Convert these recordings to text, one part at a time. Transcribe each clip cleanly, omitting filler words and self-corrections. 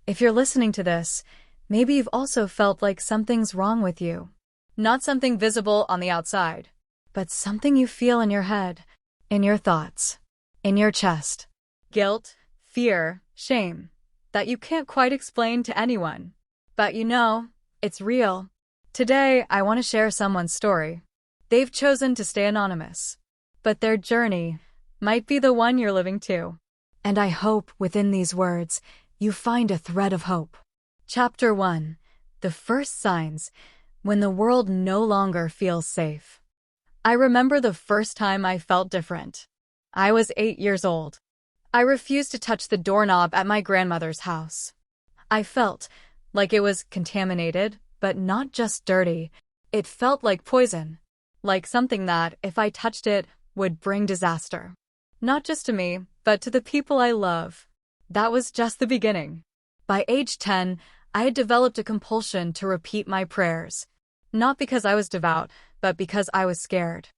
If you're listening to this, maybe you've also felt like something's wrong with you. Not something visible on the outside, but something you feel in your head, in your thoughts, in your chest. Guilt, fear, shame, that you can't quite explain to anyone. But you know, it's real. Today, I want to share someone's story. They've chosen to stay anonymous, but their journey might be the one you're living too. And I hope within these words, you find a thread of hope. Chapter 1. The First Signs When the World No Longer Feels Safe. I remember the first time I felt different. I was 8 years old. I refused to touch the doorknob at my grandmother's house. I felt like it was contaminated, but not just dirty. It felt like poison. Like something that, if I touched it, would bring disaster. Not just to me, but to the people I love. That was just the beginning. By age 10, I had developed a compulsion to repeat my prayers. Not because I was devout, but because I was scared.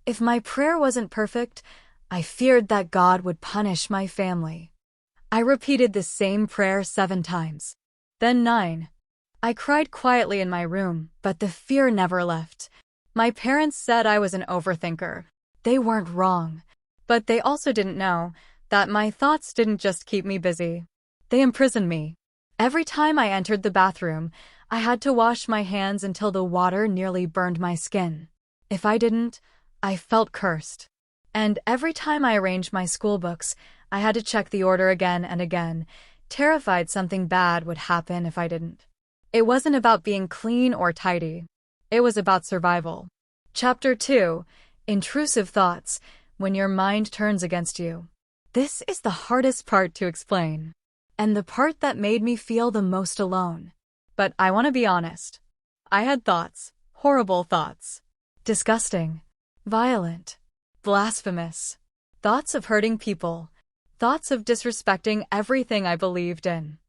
If my prayer wasn't perfect, I feared that God would punish my family. I repeated the same prayer 7 times. Then 9. I cried quietly in my room, but the fear never left. My parents said I was an overthinker. They weren't wrong. But they also didn't know that my thoughts didn't just keep me busy. They imprisoned me. Every time I entered the bathroom, I had to wash my hands until the water nearly burned my skin. If I didn't, I felt cursed. And every time I arranged my school books, I had to check the order again and again, terrified something bad would happen if I didn't. It wasn't about being clean or tidy. It was about survival. Chapter 2. Intrusive Thoughts When Your Mind Turns Against You. This is the hardest part to explain, and the part that made me feel the most alone. But I want to be honest. I had thoughts, horrible thoughts. Disgusting, violent, blasphemous. Thoughts of hurting people. Thoughts of disrespecting everything I believed in.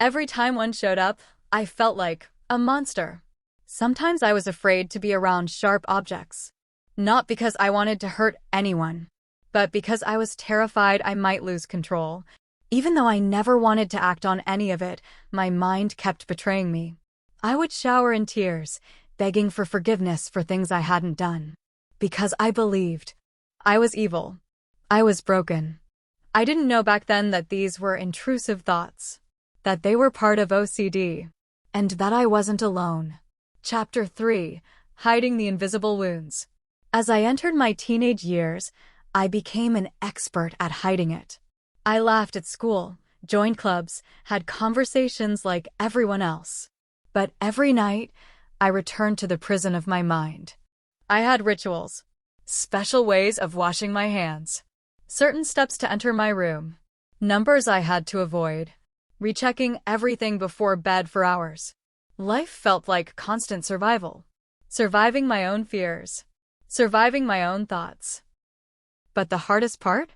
Every time one showed up, I felt like a monster. Sometimes I was afraid to be around sharp objects. Not because I wanted to hurt anyone, but because I was terrified I might lose control. Even though I never wanted to act on any of it, my mind kept betraying me. I would shower in tears, begging for forgiveness for things I hadn't done. Because I believed I was evil. I was broken. I didn't know back then that these were intrusive thoughts, that they were part of OCD, and that I wasn't alone. Chapter 3. Hiding the Invisible Wounds. As I entered my teenage years, I became an expert at hiding it. I laughed at school, joined clubs, had conversations like everyone else. But every night, I returned to the prison of my mind. I had rituals, special ways of washing my hands, certain steps to enter my room, numbers I had to avoid, rechecking everything before bed for hours. Life felt like constant survival, surviving my own fears, surviving my own thoughts. But the hardest part?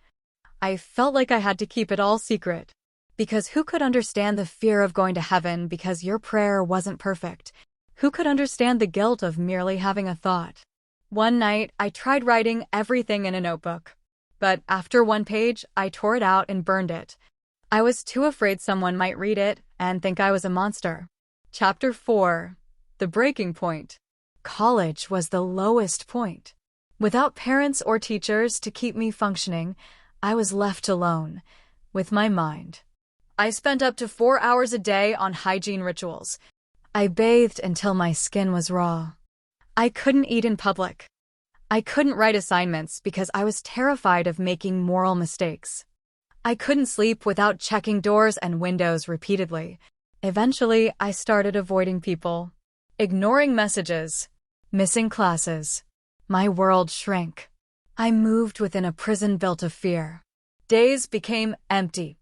I felt like I had to keep it all secret. Because who could understand the fear of going to heaven because your prayer wasn't perfect? Who could understand the guilt of merely having a thought? One night, I tried writing everything in a notebook. But after 1 page, I tore it out and burned it. I was too afraid someone might read it and think I was a monster. Chapter 4. The Breaking Point. College was the lowest point. Without parents or teachers to keep me functioning, I was left alone, with my mind. I spent up to 4 hours a day on hygiene rituals. I bathed until my skin was raw. I couldn't eat in public. I couldn't write assignments because I was terrified of making moral mistakes. I couldn't sleep without checking doors and windows repeatedly. Eventually, I started avoiding people, ignoring messages, missing classes. My world shrank. I moved within a prison built of fear. Days became empty.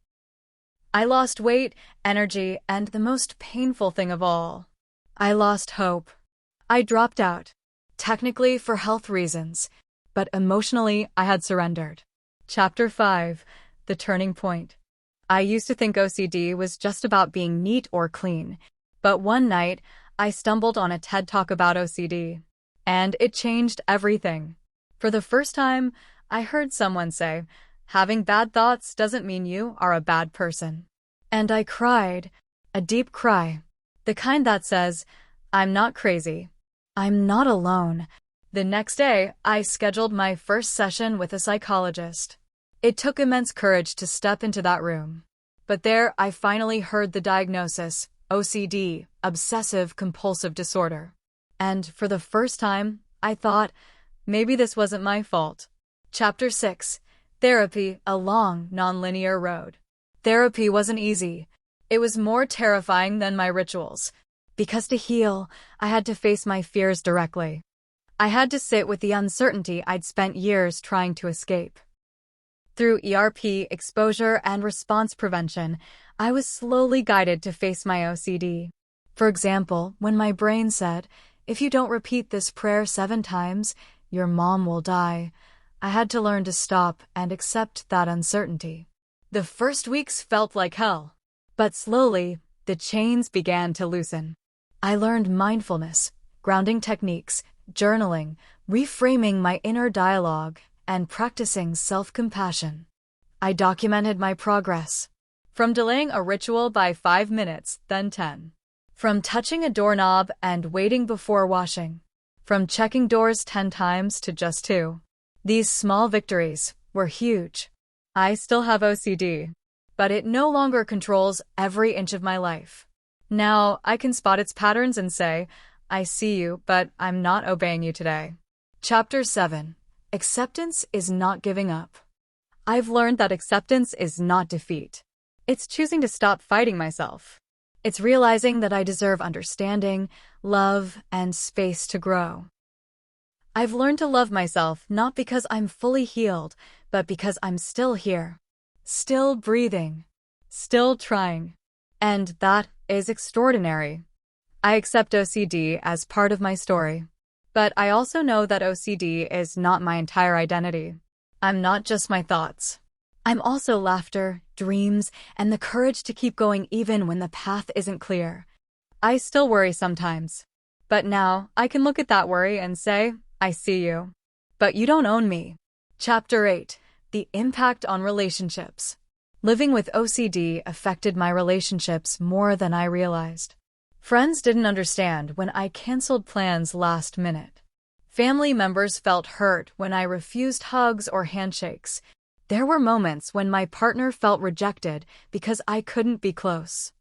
I lost weight, energy, and the most painful thing of all, I lost hope. I dropped out, technically for health reasons, but emotionally I had surrendered. Chapter 5. The Turning Point. I used to think OCD was just about being neat or clean, but one night I stumbled on a TED Talk about OCD, and it changed everything. For the first time, I heard someone say, having bad thoughts doesn't mean you are a bad person. And I cried, a deep cry, the kind that says, I'm not crazy. I'm not alone. The next day, I scheduled my first session with a psychologist. It took immense courage to step into that room. But there, I finally heard the diagnosis, OCD, Obsessive Compulsive Disorder. And for the first time, I thought, maybe this wasn't my fault. Chapter 6. Therapy, a long, non-linear road. Therapy wasn't easy. It was more terrifying than my rituals. Because to heal, I had to face my fears directly. I had to sit with the uncertainty I'd spent years trying to escape. Through ERP, exposure, and response prevention, I was slowly guided to face my OCD. For example, when my brain said, if you don't repeat this prayer 7 times, your mom will die, I had to learn to stop and accept that uncertainty. The first weeks felt like hell, but slowly, the chains began to loosen. I learned mindfulness, grounding techniques, journaling, reframing my inner dialogue, and practicing self-compassion. I documented my progress. From delaying a ritual by 5 minutes, then 10. From touching a doorknob and waiting before washing. From checking doors 10 times to just 2. These small victories were huge. I still have OCD, but it no longer controls every inch of my life. Now, I can spot its patterns and say, I see you, but I'm not obeying you today. Chapter 7. Acceptance is not giving up. I've learned that acceptance is not defeat. It's choosing to stop fighting myself. It's realizing that I deserve understanding, love, and space to grow. I've learned to love myself not because I'm fully healed, but because I'm still here. Still breathing. Still trying. And that is extraordinary. I accept OCD as part of my story. But I also know that OCD is not my entire identity. I'm not just my thoughts. I'm also laughter, dreams, and the courage to keep going even when the path isn't clear. I still worry sometimes. But now, I can look at that worry and say, I see you. But you don't own me. Chapter 8. The impact on relationships. Living with OCD affected my relationships more than I realized. Friends didn't understand when I canceled plans last minute. Family members felt hurt when I refused hugs or handshakes. There were moments when my partner felt rejected because I couldn't be close.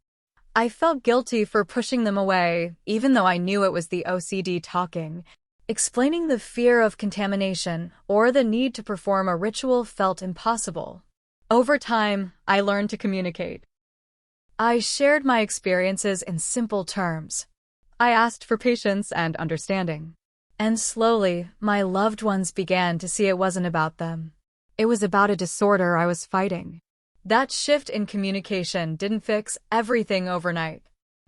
I felt guilty for pushing them away, even though I knew it was the OCD talking. Explaining the fear of contamination or the need to perform a ritual felt impossible. Over time, I learned to communicate. I shared my experiences in simple terms. I asked for patience and understanding. And slowly, my loved ones began to see it wasn't about them. It was about a disorder I was fighting. That shift in communication didn't fix everything overnight,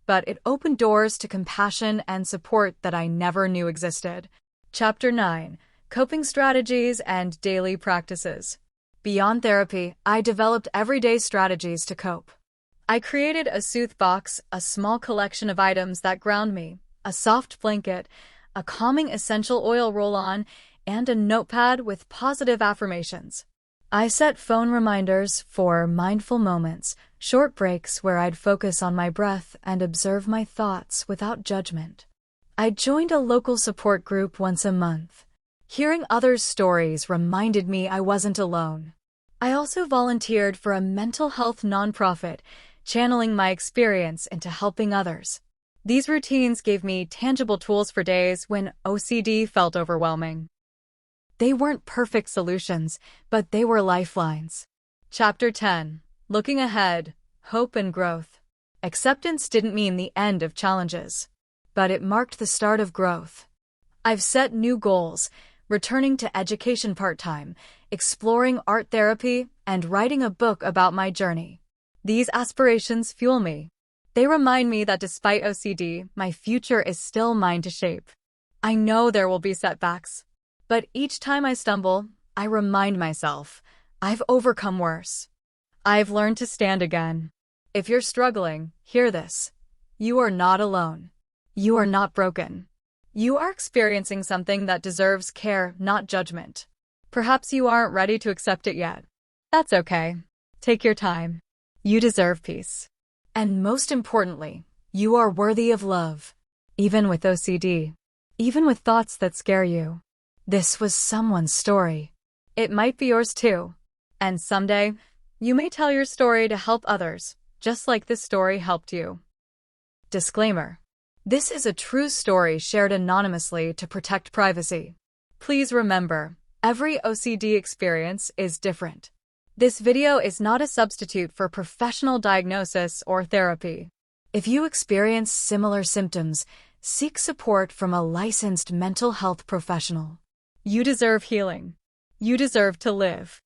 but it opened doors to compassion and support that I never knew existed. Chapter 9. Coping Strategies and Daily Practices. Beyond therapy, I developed everyday strategies to cope. I created a soothe box, a small collection of items that ground me, a soft blanket, a calming essential oil roll-on, and a notepad with positive affirmations. I set phone reminders for mindful moments, short breaks where I'd focus on my breath and observe my thoughts without judgment. I joined a local support group once a month. Hearing others' stories reminded me I wasn't alone. I also volunteered for a mental health nonprofit, channeling my experience into helping others. These routines gave me tangible tools for days when OCD felt overwhelming. They weren't perfect solutions, but they were lifelines. Chapter 10. Looking ahead, hope and growth. Acceptance didn't mean the end of challenges, but it marked the start of growth. I've set new goals, returning to education part-time, exploring art therapy, and writing a book about my journey. These aspirations fuel me. They remind me that despite OCD, my future is still mine to shape. I know there will be setbacks, but each time I stumble, I remind myself, I've overcome worse. I've learned to stand again. If you're struggling, hear this. You are not alone. You are not broken. You are experiencing something that deserves care, not judgment. Perhaps you aren't ready to accept it yet. That's okay. Take your time. You deserve peace. And most importantly, you are worthy of love. Even with OCD. Even with thoughts that scare you. This was someone's story. It might be yours too. And someday, you may tell your story to help others, just like this story helped you. Disclaimer. This is a true story shared anonymously to protect privacy. Please remember, every OCD experience is different. This video is not a substitute for professional diagnosis or therapy. If you experience similar symptoms, seek support from a licensed mental health professional. You deserve healing. You deserve to live.